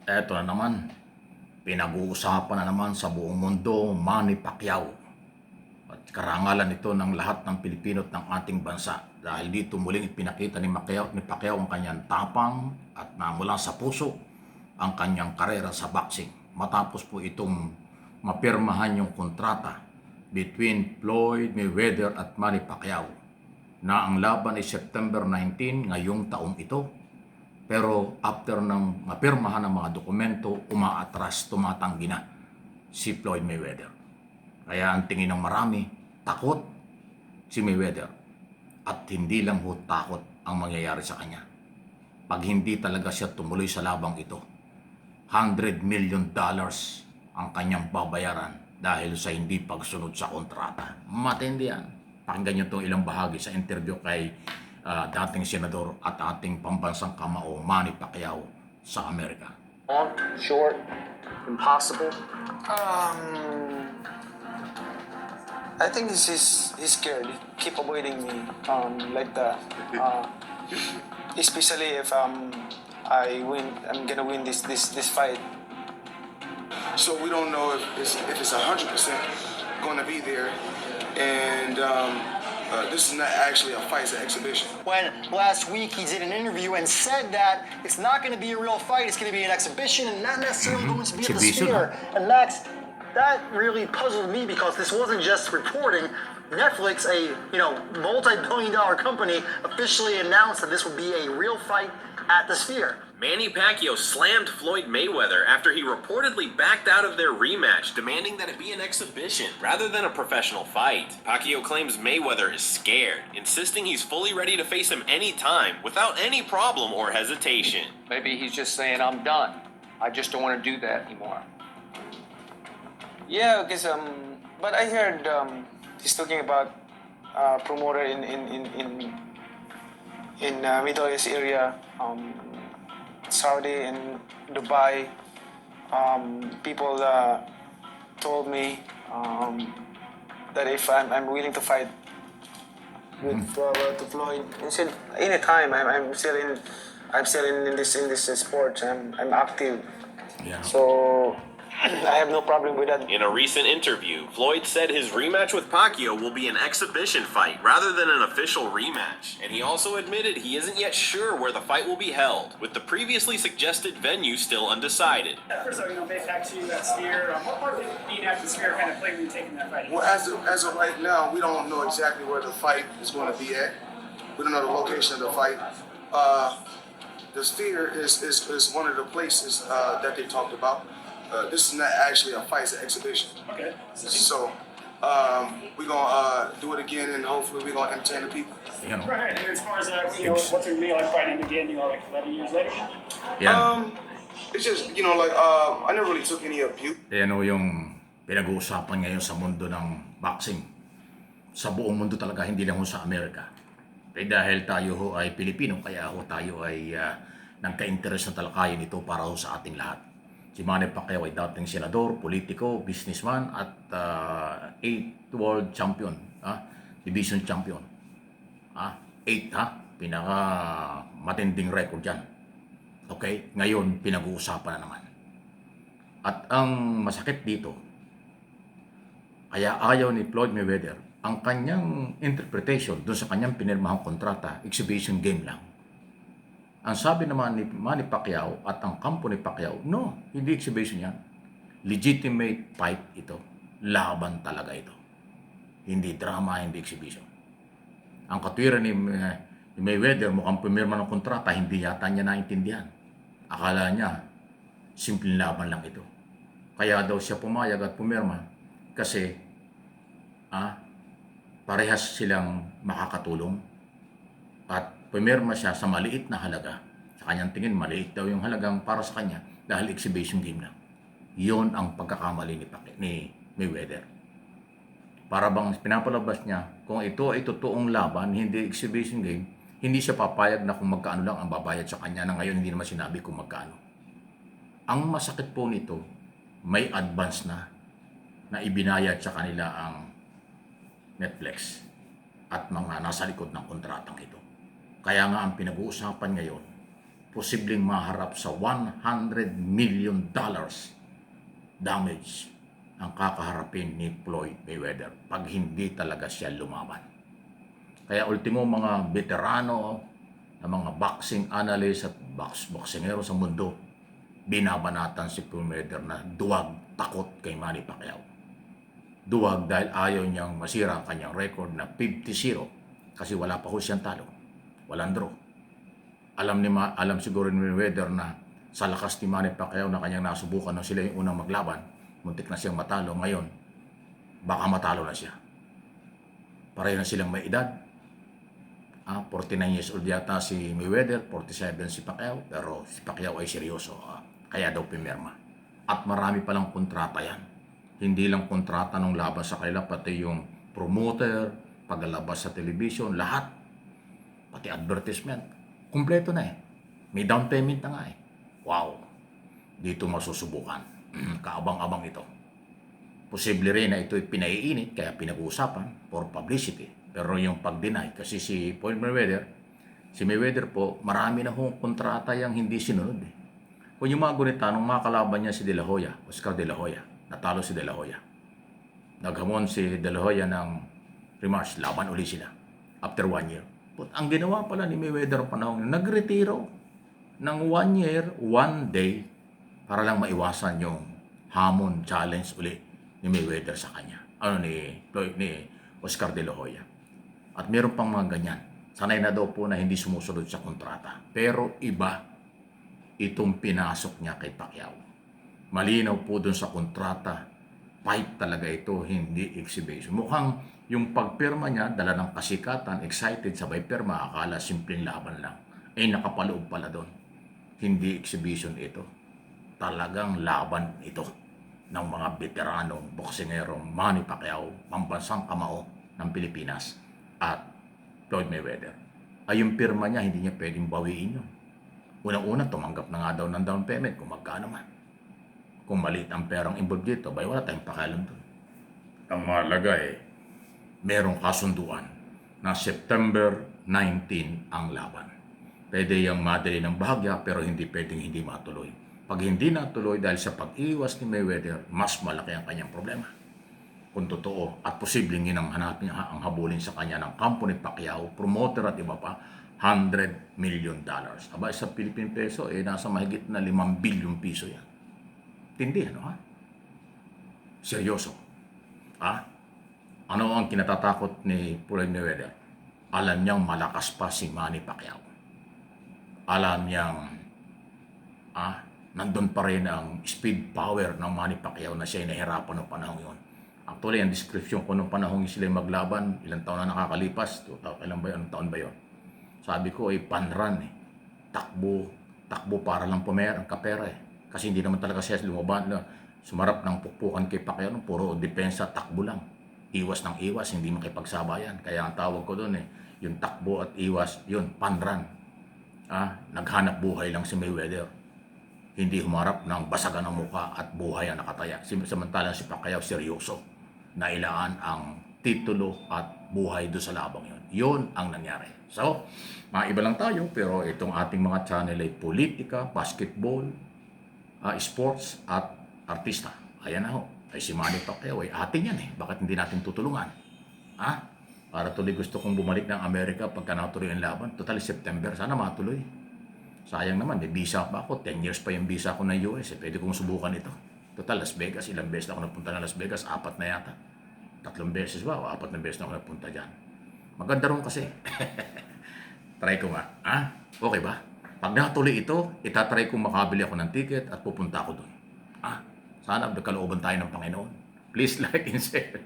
Eto na naman, pinag-uusapan na naman sa buong mundo, Manny Pacquiao. At karangalan ito ng lahat ng Pilipino at ng ating bansa. Dahil dito muling ipinakita ni Pacquiao ang kanyang tapang at namula sa puso ang kanyang karera sa boxing. Matapos po itong mapirmahan yung kontrata between Floyd Mayweather at Manny Pacquiao na ang laban ay September 19 ngayong taong ito. Pero after ng mapirmahan ng mga dokumento, umaatras, tumatanggi na si Floyd Mayweather. Kaya ang tingin ng marami, takot si Mayweather. At hindi lang ho takot ang mangyayari sa kanya. Pag hindi talaga siya tumuloy sa labang ito, $100 million ang kanyang babayaran dahil sa hindi pagsunod sa kontrata. Matindi yan. Pakinggan nyo itong ilang bahagi sa interview kay dating senador at ating pambansang kamao Manny Pacquiao sa Amerika. Long, short, impossible. I think he's scared. He keep avoiding me like that. Especially if I win, I'm gonna win this fight. So we don't know if it's 100% going to be there, and this is not actually a fight; it's an exhibition. When last week he did an interview and said that it's not going to be a real fight, it's going to be an exhibition and not necessarily going to be at the Exhibition, Sphere. And Max, that really puzzled me because this wasn't just reporting. Netflix, a multi-billion-dollar company, officially announced that this would be a real fight at the Sphere. Manny Pacquiao slammed Floyd Mayweather after he reportedly backed out of their rematch, demanding that it be an exhibition rather than a professional fight. Pacquiao claims Mayweather is scared, insisting he's fully ready to face him anytime without any problem or hesitation. Maybe he's just saying, I'm done. I just don't want to do that anymore. Yeah, because but I heard he's talking about promoter in Middle East area, Saudi and Dubai. People told me that if I'm willing to fight with to Floyd, he said anytime I'm still in this sport. I'm active, Yeah. so I have no problem with that. In a recent interview, Floyd said his rematch with Pacquiao will be an exhibition fight rather than an official rematch. And he also admitted he isn't yet sure where the fight will be held, with the previously suggested venue still undecided. First of all, back to that Sphere. What part did being at the Sphere kind of play when you taking that fight? Well, as of right now, we don't know exactly where the fight is going to be at. We don't know the location of the fight. The Sphere is one of the places that they talked about. This is not actually a fight; it's an exhibition. Okay. So we're gonna do it again, and hopefully we're gonna entertain the people. Yan o. Right. And as far as what's your meal like fighting again? 11 years later. Yan. It's just I never really took any abuse. Yan o yung pinag-uusapan ngayon sa mundo ng boxing. Sa buong mundo talaga, hindi lang ho sa Amerika. Dahil tayo ho ay Pilipino, kaya ho tayo ay nagka-interest na talakayin ito para ho sa ating lahat. Si Manny Pacquiao ay dating senador, politiko, businessman at 8 world champion, division champion. 8 pinaka matinding record yan. Okay, ngayon pinag-uusapan na naman. At ang masakit dito, kaya ayaw ni Floyd Mayweather, ang kanyang interpretation doon sa kanyang pinirmahang kontrata, exhibition game lang. Ang sabi naman ni Manny Pacquiao at ang kampo ni Pacquiao, no, hindi exhibition yan. Legitimate fight ito. Laban talaga ito. Hindi drama, hindi exhibition. Ang katwiran ni Mayweather, mukhang pumirma ng kontrata, hindi yata niya naintindihan. Akala niya, simpleng laban lang ito. Kaya daw siya pumayag at pumirma kasi parehas silang makakatulong at pumirma siya sa maliit na halaga. Sa kanyang tingin, maliit daw yung halagang para sa kanya dahil exhibition game lang. Yon ang pagkakamali ni Mayweather. Para bang pinapalabas niya, kung ito ay totoong laban, hindi exhibition game, hindi siya papayag na kung magkaano lang ang babayad sa kanya na ngayon hindi naman sinabi kung magkaano. Ang masakit po nito, may advance na ibinayad sa kanila ang Netflix at mga nasa likod ng kontratang ito. Kaya nga ang pinag-uusapan ngayon, posibleng maharap sa $100 million damage ang kakaharapin ni Floyd Mayweather pag hindi talaga siya lumaban. Kaya ultimo mga veterano na mga boxing analyst at boksingero sa mundo, binabanatan si Floyd Mayweather na duwag takot kay Manny Pacquiao. Duwag dahil ayaw niyang masira ang kanyang record na 50-0 kasi wala pa ho siyang talo. Walang draw. Alam siguro ni Mayweather na sa lakas ni Manny Pacquiao na kanyang nasubukan nung sila yung unang maglaban, muntik na siyang matalo. Ngayon, baka matalo na siya. Pareho na silang may edad. 49 years old yata si Mayweather, 47 si Pacquiao, pero si Pacquiao ay seryoso. Kaya daw pimirma. At marami palang kontrata yan. Hindi lang kontrata nung laban sa kanila, pati yung promoter, paglalabas sa television, lahat. Pati advertisement. Kumpleto na eh. May down payment na nga eh. Wow. Dito masusubukan. Kaabang-abang ito. Posible rin na ito'y pinaiinit kaya pinag-uusapan for publicity. Pero yung pag-deny, kasi si Mayweather po, marami na hong kontrata yung hindi sinunod eh. Kung yung mga gunita, nung mga kalaban niya si De La Hoya, Oscar De La Hoya, natalo si De La Hoya. Naghamon si De La Hoya ng rematch, laban uli sila after 1 year. But ang ginawa pala ni Mayweather panahon, nagretiro ng 1 year, 1 day para lang maiwasan yung hamon challenge uli ni Mayweather sa kanya. Ni Oscar De La Hoya. At meron pang mga ganyan. Sanay na daw po na hindi sumusunod sa kontrata. Pero iba itong pinasok niya kay Pacquiao. Malinaw po dun sa kontrata, fight talaga ito, hindi exhibition. Mukhang yung pagpirma niya, dala ng kasikatan, excited, sabay pirma, akala simpleng laban lang. Nakapaloob pala doon. Hindi exhibition ito. Talagang laban ito ng mga veteranong boksingerong Manny Pacquiao, pambansang kamao ng Pilipinas at Floyd Mayweather. Ay yung pirma niya, hindi niya pwedeng bawiin yun. Unang-una, tumanggap na nga daw ng down payment kung magkano man. Kung maliit ang perang involved dito, wala tayong pakialam doon. Ang mahalaga merong kasunduan na September 19 ang laban. Pwede yung madali ng bahagya pero hindi pwedeng hindi matuloy. Pag hindi natuloy dahil sa pag-iwas ni Mayweather, mas malaki ang kanyang problema. Kung totoo at posibleng yun ang hanapin niya, ang habulin sa kanya ng kampo ni Pacquiao, promoter at iba pa, $100 million. Aba, sa Philippine peso, nasa mahigit na 5 billion piso yan. Tindi, ano ha? Seryoso. Ano ang kinatatakot ni Floyd Mayweather? Alam niyang malakas pa si Manny Pacquiao. Alam niyang nandun pa rin ang speed power ng Manny Pacquiao na siya ay nahirapan ng panahon yun. Actually, ang description ko nung panahon sila maglaban, ilang taon na nakakalipas, anong taon ba yun? Sabi ko panran takbo para lang ang kapera Kasi hindi naman talaga siya lumaban na sumarap ng pukpukan kay Pacquiao, puro depensa, takbo lang. Iwas ng iwas, hindi makipagsabayan. Kaya ang tawag ko doon yung takbo at iwas, yun, panran. Naghanap buhay lang si Mayweather. Hindi humarap ng basagan ng muka at buhay ang nakataya. Samantalang si Pacquiao seryoso. Nailaan ang titulo at buhay doon sa labang yun. Yun ang nangyari. So, mga iba lang tayo, pero itong ating mga channel ay politika, basketball, sports at artista. Ayan na ho. Ay si Manny Pacquiao ay atin yan Bakit hindi natin tutulungan? Para tuloy gusto kong bumalik ng Amerika pagka natuloy ang laban. Total September, sana matuloy. Sayang naman, may visa pa ako. 10 years pa yung visa ko ng US. Pwede kong subukan ito. Total, Las Vegas. Ilang beses na ako napunta ng Las Vegas? 4 na yata. 3 beses ba? O 4 na beses na ako napunta dyan. Maganda rin kasi. Try ko nga. Okay ba? Pag natuloy ito, itatry kong makabili ako ng ticket at pupunta ako doon. Sana kalooban tayo ng Panginoon. Please like and share.